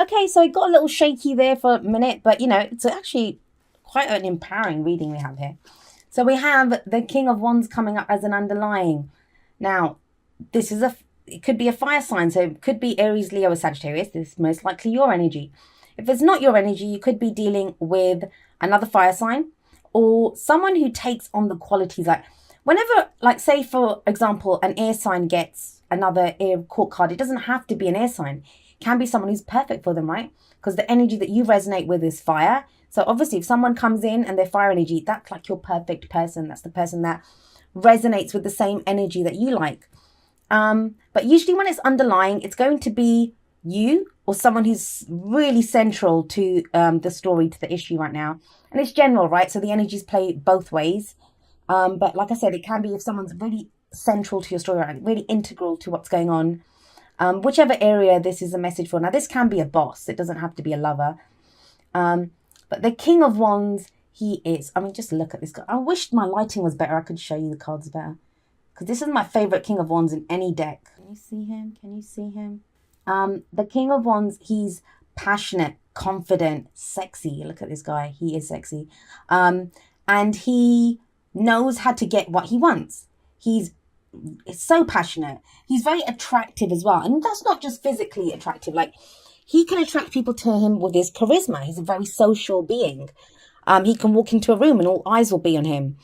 Okay, so it got a little shaky there for a minute, but it's actually quite an empowering reading we have here. So we have the King of Wands coming up as an underlying. Now, this is it could be a fire sign, so it could be Aries, Leo, or Sagittarius. This is most likely your energy. If it's not your energy, you could be dealing with another fire sign or someone who takes on the qualities. Like whenever, like say for example, an air sign gets another air court card, it doesn't have to be an air sign. It can be someone who's perfect for them, right? Because the energy that you resonate with is fire. So obviously if someone comes in and they're fire energy, that's like your perfect person. That's the person that resonates with the same energy that you like. But usually when it's underlying, it's going to be you or someone who's really central to the story, to the issue right now. And it's general, right? So the energies play both ways. But like I said, it can be if someone's really central to your story, right? Really integral to what's going on. Whichever area this is a message for. Now, this can be a boss. It doesn't have to be a lover. But the King of Wands, he is. I mean, just look at this guy. I wish my lighting was better. I could show you the cards better. Because this is my favorite King of Wands in any deck. Can you see him? Can you see him? The King of Wands, he's passionate, confident, sexy. Look at this guy. He is sexy. And he knows how to get what he wants. He's so passionate. He's very attractive as well. And that's not just physically attractive. Like, he can attract people to him with his charisma. He's a very social being. He can walk into a room and all eyes will be on him.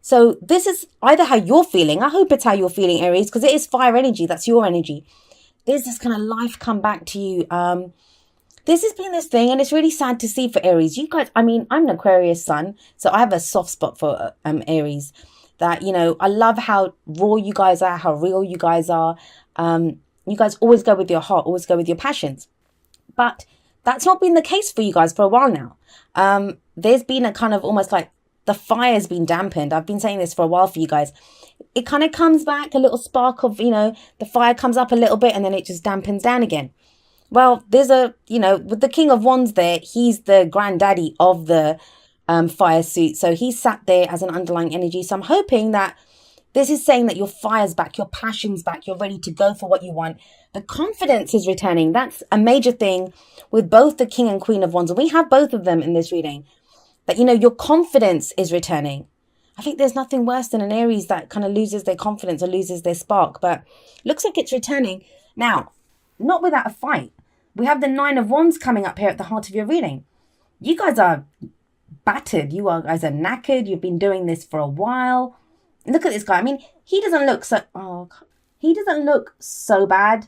So this is either how you're feeling. I hope it's how you're feeling, Aries, because it is fire energy. That's your energy. There's this kind of life come back to you. This has been this thing, and it's really sad to see for Aries. You guys, I mean, I'm an Aquarius sun, so I have a soft spot for Aries. That, I love how raw you guys are, how real you guys are. You guys always go with your heart, always go with your passions. But that's not been the case for you guys for a while now. There's been a kind of almost like the fire's been dampened. I've been saying this for a while for you guys. It kind of comes back, a little spark of, the fire comes up a little bit and then it just dampens down again. Well, there's with the King of Wands there, he's the granddaddy of the fire suit. So he's sat there as an underlying energy. So I'm hoping that this is saying that your fire's back, your passion's back, you're ready to go for what you want. The confidence is returning. That's a major thing with both the King and Queen of Wands. And we have both of them in this reading. That, your confidence is returning. I think there's nothing worse than an Aries that kind of loses their confidence or loses their spark. But looks like it's returning. Now, not without a fight. We have the Nine of Wands coming up here at the heart of your reading. You guys are battered. You guys are knackered. You've been doing this for a while. Look at this guy. I mean, he doesn't look so bad.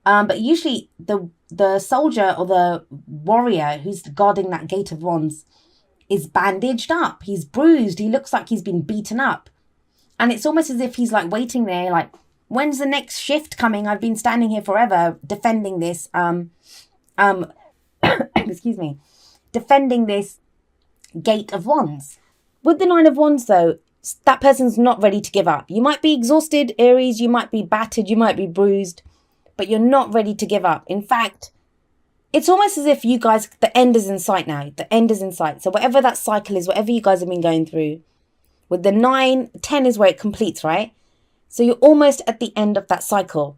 But usually the soldier or the warrior who's guarding that gate of wands is bandaged up. He's bruised. He looks like he's been beaten up. And it's almost as if he's like waiting there, like, when's the next shift coming? I've been standing here forever defending this, excuse me, defending this gate of wands. With the Nine of Wands though, that person's not ready to give up. You might be exhausted, Aries, you might be battered, you might be bruised, but you're not ready to give up. In fact, it's almost as if you guys, the end is in sight now. The end is in sight. So whatever that cycle is, whatever you guys have been going through, with the 9, 10 is where it completes, right? So you're almost at the end of that cycle.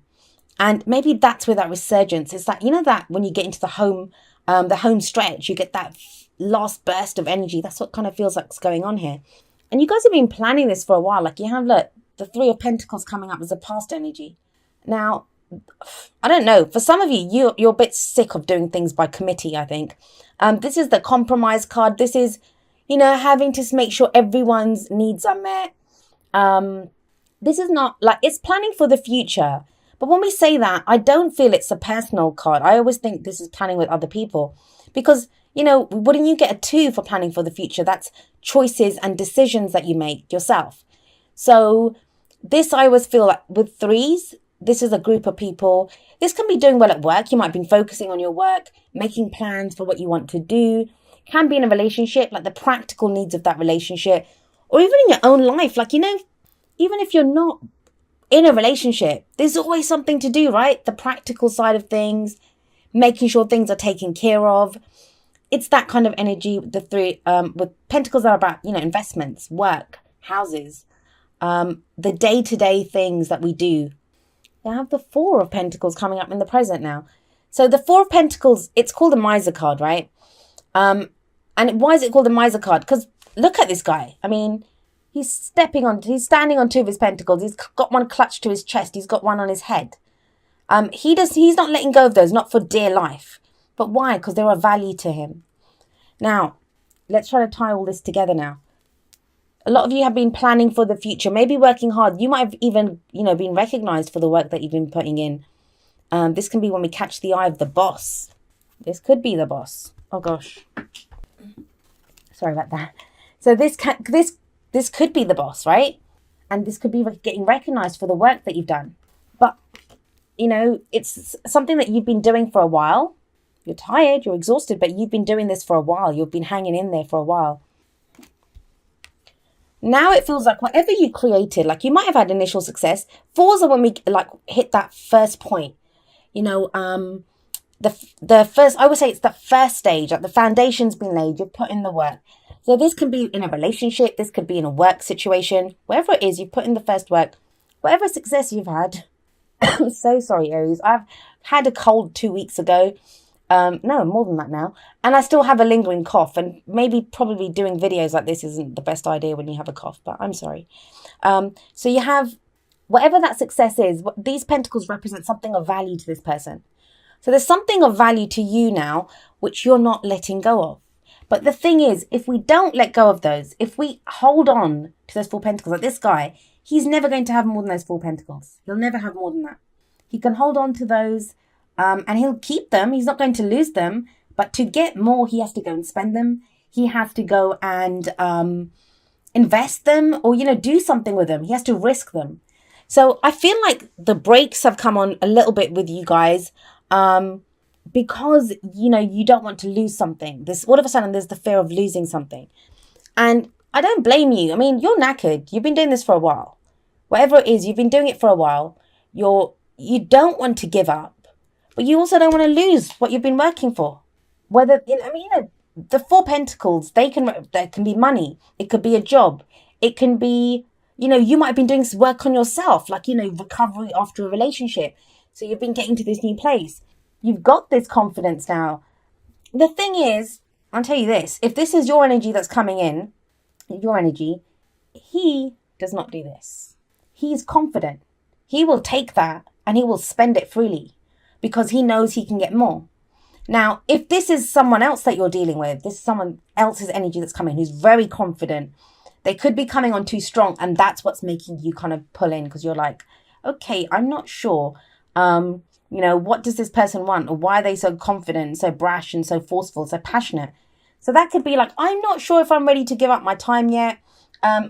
And maybe that's where that resurgence is. That, that when you get into the home stretch, you get that last burst of energy. That's what kind of feels like is going on here. And you guys have been planning this for a while. Like you have, look, the Three of Pentacles coming up as a past energy. Now, I don't know. For some of you, you're a bit sick of doing things by committee, I think. This is the compromise card. This is, having to make sure everyone's needs are met. This is not like, it's planning for the future. But when we say that, I don't feel it's a personal card. I always think this is planning with other people. Because, wouldn't you get a 2 for planning for the future? That's choices and decisions that you make yourself. So this, I always feel like with 3s, this is a group of people. This can be doing well at work. You might have been focusing on your work, making plans for what you want to do. Can be in a relationship, like the practical needs of that relationship. Or even in your own life. Like, even if you're not in a relationship, there's always something to do, right? The practical side of things, making sure things are taken care of. It's that kind of energy. The 3 with Pentacles are about, investments, work, houses, the day-to-day things that we do. I have the 4 of Pentacles coming up in the present now. So the Four of Pentacles, it's called the Miser card, right? And why is it called the Miser card? Because look at this guy. I mean, he's standing on two of his pentacles. He's got one clutched to his chest. He's got one on his head. He's not letting go of those, not for dear life. But why? Because they're of value to him. Now, let's try to tie all this together now. A lot of you have been planning for the future, maybe working hard. You might have even, been recognized for the work that you've been putting in. This can be when we catch the eye of the boss. This could be the boss. Oh, gosh. Sorry about that. So this could be the boss, right? And this could be getting recognized for the work that you've done. But, it's something that you've been doing for a while. You're tired, you're exhausted, but you've been doing this for a while. You've been hanging in there for a while. Now it feels like whatever you created, like you might have had initial success. Fours are when we hit that first point. The first, I would say it's the first stage, like the foundation's been laid, you've put in the work. So this can be in a relationship, this could be in a work situation, wherever it is, you've put in the first work. Whatever success you've had. I'm so sorry, Aries. I've had a cold 2 weeks ago. No, more than that now. And I still have a lingering cough, and probably doing videos like this isn't the best idea when you have a cough, but I'm sorry. So you have whatever that success is, these pentacles represent something of value to this person. So there's something of value to you now, which you're not letting go of. But the thing is, if we don't let go of those, if we hold on to those Four Pentacles, like this guy, he's never going to have more than those Four Pentacles. He'll never have more than that. He can hold on to those. And he'll keep them. He's not going to lose them. But to get more, he has to go and spend them. He has to go and invest them or, do something with them. He has to risk them. So I feel like the brakes have come on a little bit with you guys because, you don't want to lose something. All of a sudden, there's the fear of losing something. And I don't blame you. I mean, you're knackered. You've been doing this for a while. Whatever it is, you've been doing it for a while. You don't want to give up. But you also don't want to lose what you've been working for. The Four Pentacles, they can be money. It could be a job. It can be, you might have been doing some work on yourself, like, recovery after a relationship. So you've been getting to this new place. You've got this confidence now. The thing is, I'll tell you this, if this is your energy that's coming in, he does not do this. He's confident. He will take that and he will spend it freely, because he knows he can get more. Now, if this is someone else that you're dealing with, this is someone else's energy that's coming, who's very confident, they could be coming on too strong, and that's what's making you kind of pull in, because you're like, okay, I'm not sure, what does this person want? Or why are they so confident, so brash, and so forceful, so passionate? So that could be like, I'm not sure if I'm ready to give up my time yet.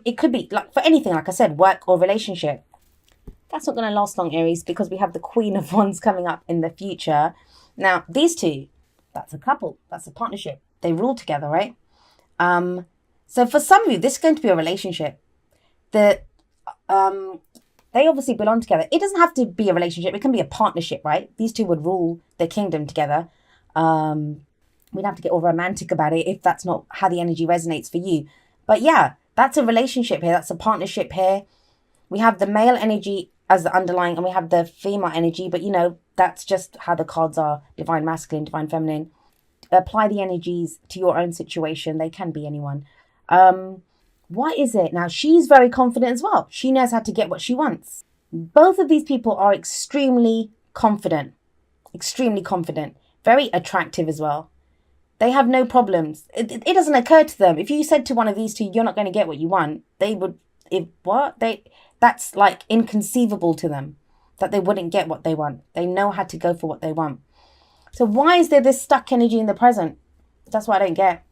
It could be like for anything, like I said, work or relationship. That's not going to last long, Aries, because we have the Queen of Wands coming up in the future. Now, these two, that's a couple. That's a partnership. They rule together, right? So for some of you, this is going to be a relationship. They obviously belong together. It doesn't have to be a relationship. It can be a partnership, right? These two would rule their kingdom together. We'd have to get all romantic about it if that's not how the energy resonates for you. But yeah, that's a relationship here. That's a partnership here. We have the male energy as the underlying, and we have the female energy, but that's just how the cards are: divine masculine, divine feminine. Apply the energies to your own situation. They can be anyone. What is it now? She's very confident as well. She knows how to get what she wants. Both of these people are extremely confident, very attractive as well. They have no problems. It doesn't occur to them. If you said to one of these two, you're not going to get what you want, they would, that's like inconceivable to them, that they wouldn't get what they want. They know how to go for what they want. So why is there this stuck energy in the present? That's what I don't get.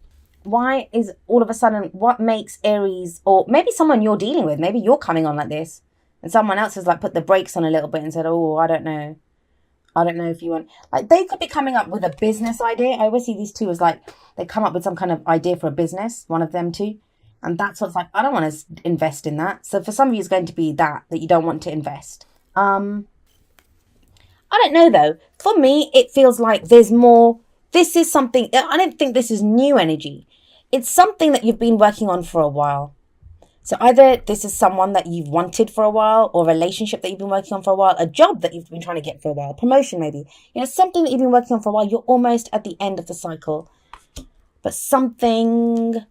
Why is all of a sudden, what makes Aries, or maybe someone you're dealing with, maybe you're coming on like this, and someone else has like put the brakes on a little bit and said, oh, I don't know if you want, like they could be coming up with a business idea. I always see these two as like, they come up with some kind of idea for a business, one of them two. And that's what's like, I don't want to invest in that. So for some of you, it's going to be that you don't want to invest. I don't know though. For me, it feels like there's more. This is something, I don't think this is new energy. It's something that you've been working on for a while. So either this is someone that you've wanted for a while, or a relationship that you've been working on for a while, a job that you've been trying to get for a while, promotion maybe. Something that you've been working on for a while. You're almost at the end of the cycle. But something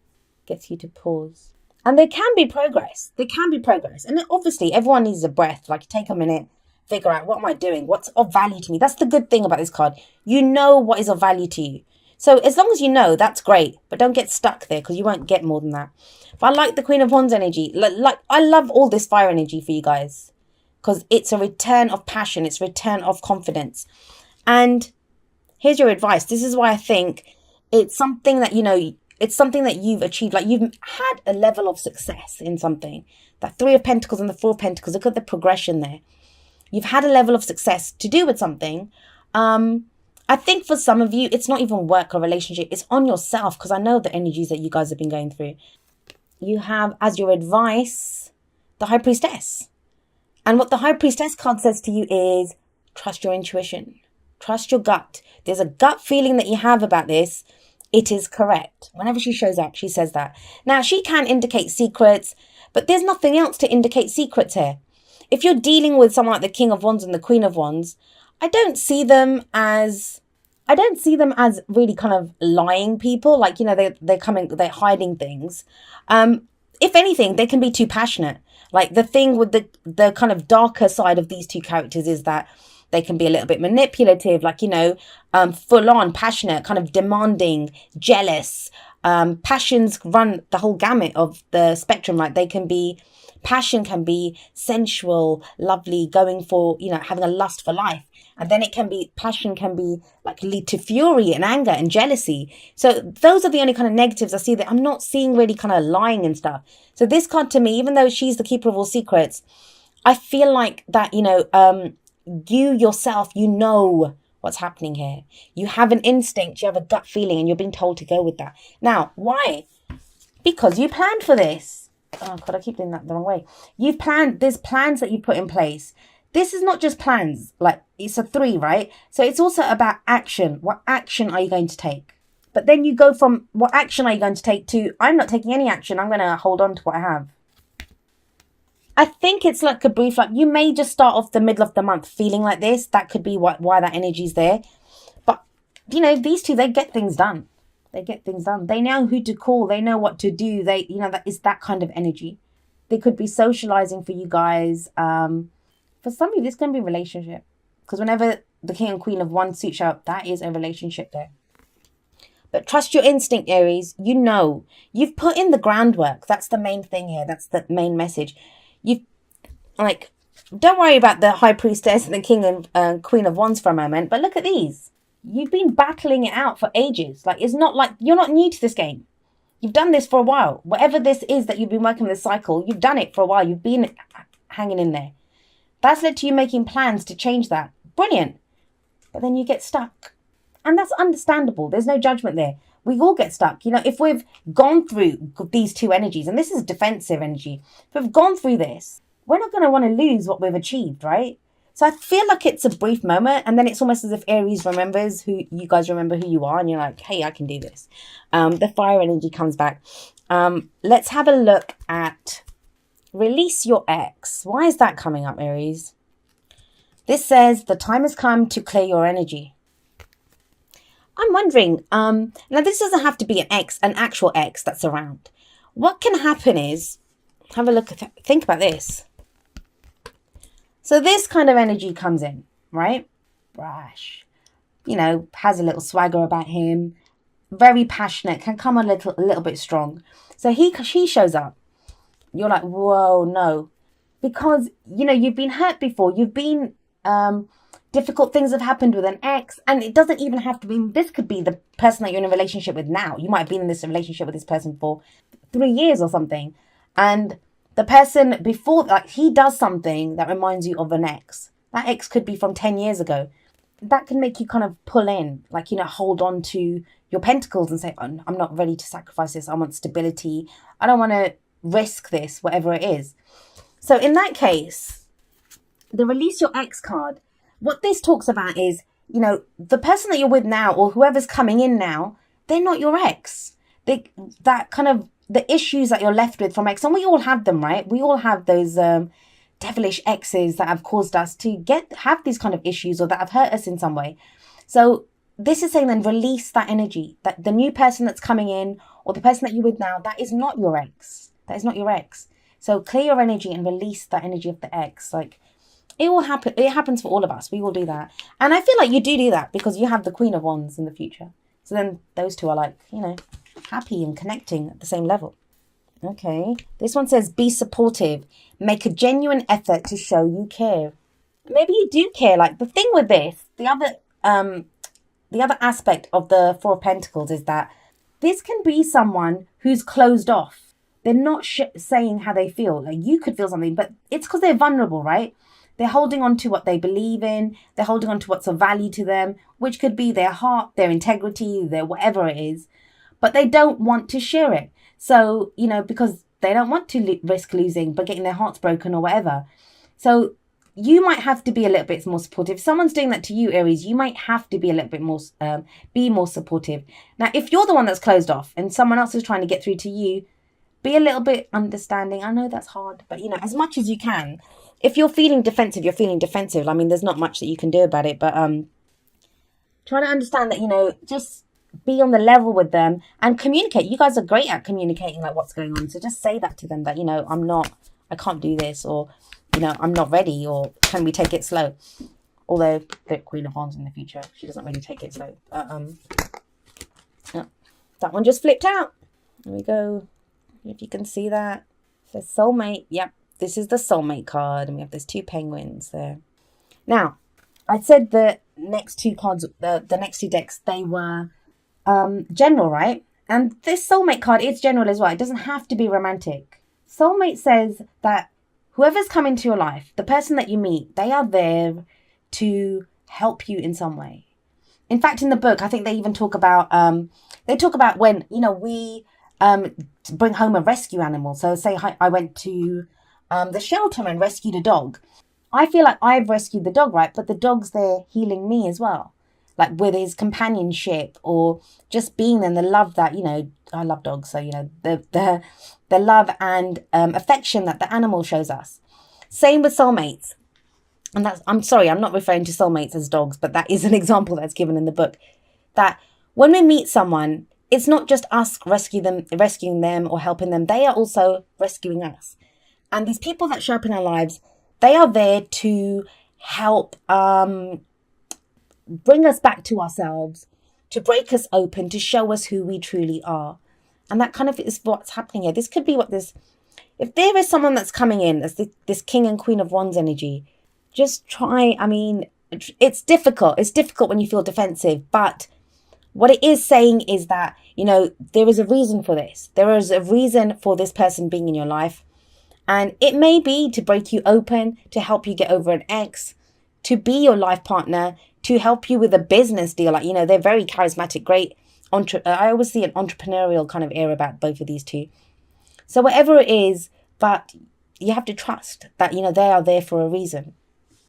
gets you to pause. And there can be progress. There can be progress. And obviously, everyone needs a breath. Like, take a minute, figure out, what am I doing? What's of value to me? That's the good thing about this card. You know what is of value to you. So as long as you know, that's great. But don't get stuck there, because you won't get more than that. But I like the Queen of Wands energy. Like I love all this fire energy for you guys, because it's a return of passion. It's a return of confidence. And here's your advice. This is why I think it's something that, it's something that you've achieved. Like, you've had a level of success in something. That Three of Pentacles and the Four of Pentacles, look at the progression there. You've had a level of success to do with something. I think for some of you, it's not even work or relationship. It's on yourself, because I know the energies that you guys have been going through. You have, as your advice, the High Priestess. And what the High Priestess card says to you is, trust your intuition. Trust your gut. There's a gut feeling that you have about this. It is correct. Whenever she shows up, she says that. Now, she can indicate secrets, but there's nothing else to indicate secrets here. If you're dealing with someone like the King of Wands and the Queen of Wands, I don't see them as really kind of lying people. Like, they're hiding things. If anything, they can be too passionate. Like, the thing with the kind of darker side of these two characters is that they can be a little bit manipulative, like, full on, passionate, kind of demanding, jealous. Passions run the whole gamut of the spectrum, right? Passion can be sensual, lovely, going for, having a lust for life. And then passion can be like lead to fury and anger and jealousy. So those are the only kind of negatives I see there. I'm not seeing really kind of lying and stuff. So this card to me, even though she's the keeper of all secrets, I feel like that, you yourself, what's happening here. You have an instinct, you have a gut feeling, and you're being told to go with that. Now, why? Because you planned for this. Oh God, I keep doing that the wrong way. There's plans that you put in place. This is not just plans, like, it's a 3, right? So it's also about action. What action are you going to take? But then you go from what action are you going to take to, I'm not taking any action, I'm going to hold on to what I have. I think it's like a brief, like, you may just start off the middle of the month feeling like this. That could be why that energy's there. But, these two, they get things done. They get things done. They know who to call. They know what to do. That is that kind of energy. They could be socializing for you guys. For some of you, this can be a relationship. Because whenever the King and Queen of Wands suit up, that is a relationship there. But trust your instinct, Aries. You've put in the groundwork. That's the main thing here. That's the main message. Don't worry about the High Priestess and the King and Queen of Wands for a moment, but look at these. You've been battling it out for ages. Like, it's not like you're not new to this game. You've done this for a while. Whatever this is that you've been working with this cycle, you've done it for a while. You've been hanging in there. That's led to you making plans to change that. Brilliant. But then you get stuck. And that's understandable. There's no judgment there. We all get stuck. If we've gone through these two energies, and this is defensive energy, if we've gone through this, we're not going to want to lose what we've achieved, right? So I feel like it's a brief moment, and then it's almost as if Aries remembers who you guys remember who you are, and you're like, hey, I can do this. The fire energy comes back. Let's have a look at release your ex. Why is that coming up, Aries? This says the time has come to clear your energy. I'm wondering, now this doesn't have to be an actual ex that's around. What can happen is, have a look at, think about this. So this kind of energy comes in, right? Brash, has a little swagger about him, very passionate, can come a little bit strong. So she shows up. You're like, whoa, no, because you've been hurt before. You've been difficult things have happened with an ex, and it doesn't even have to be. This could be the person that you're in a relationship with now. You might have been in this relationship with this person for 3 years or something, and the person before, like, he does something that reminds you of an ex. That ex could be from 10 years ago. That can make you kind of pull in, like, hold on to your pentacles and say, I'm not ready to sacrifice this. I want stability. I don't want to risk this, whatever it is. So in that case, the release your ex card, what this talks about is, the person that you're with now, or whoever's coming in now, they're not your ex. That kind of the issues that you're left with from ex, and we all have them, right? We all have those devilish exes that have caused us to have these kind of issues, or that have hurt us in some way. So this is saying then release that energy, that the new person that's coming in, or the person that you're with now, that is not your ex. That is not your ex. So clear your energy and release that energy of the ex. Like, it will happen. It happens for all of us. We will do that. And I feel like you do that because you have the Queen of Wands in the future. So then those two are like, happy and connecting at the same level. Okay. This one says, be supportive. Make a genuine effort to show you care. Maybe you do care. Like, the thing with this, the other aspect of the Four of Pentacles is that this can be someone who's closed off. They're not saying how they feel. Like, you could feel something, but it's because they're vulnerable, right? They're holding on to what they believe in. They're holding on to what's of value to them, which could be their heart, their integrity, their whatever it is. But they don't want to share it. So, because they don't want to risk losing, but getting their hearts broken or whatever. So you might have to be a little bit more supportive. If someone's doing that to you, Aries, you might have to be a little bit more, be more supportive. Now, if you're the one that's closed off and someone else is trying to get through to you, be a little bit understanding. I know that's hard, but, as much as you can. If you're feeling defensive, you're feeling defensive. I mean, there's not much that you can do about it, but try to understand that, just be on the level with them and communicate. You guys are great at communicating, like, what's going on. So just say that to them, that, I can't do this, or, I'm not ready, or can we take it slow? Although the Queen of Wands in the future, she doesn't really take it slow. Yeah, that one just flipped out. There we go. If you can see that. So soulmate. Yep. This is the soulmate card, and we have those two penguins there. Now, I said the next two cards, the next two decks, they were general, right? And this soulmate card is general as well. It doesn't have to be romantic. Soulmate says that whoever's come into your life, the person that you meet, they are there to help you in some way. In fact, in the book, I think they even talk about when, we bring home a rescue animal. So say I went to the shelter and rescued a dog. I feel like I've rescued the dog, right? But the dog's there healing me as well. Like, with his companionship, or just being there, and the love that, I love dogs. So, the love and affection that the animal shows us. Same with soulmates. And I'm sorry, I'm not referring to soulmates as dogs, but that is an example that's given in the book. That when we meet someone, it's not just us rescuing them or helping them. They are also rescuing us. And these people that show up in our lives, they are there to help bring us back to ourselves, to break us open, to show us who we truly are. And that kind of is what's happening here. This could be if there is someone that's coming in as this King and Queen of Wands energy, just try, it's difficult. It's difficult when you feel defensive, but what it is saying is that, there is a reason for this. There is a reason for this person being in your life. And it may be to break you open, to help you get over an ex, to be your life partner, to help you with a business deal. Like, they're very charismatic, great. I always see an entrepreneurial kind of air about both of these two. So whatever it is, but you have to trust that, they are there for a reason.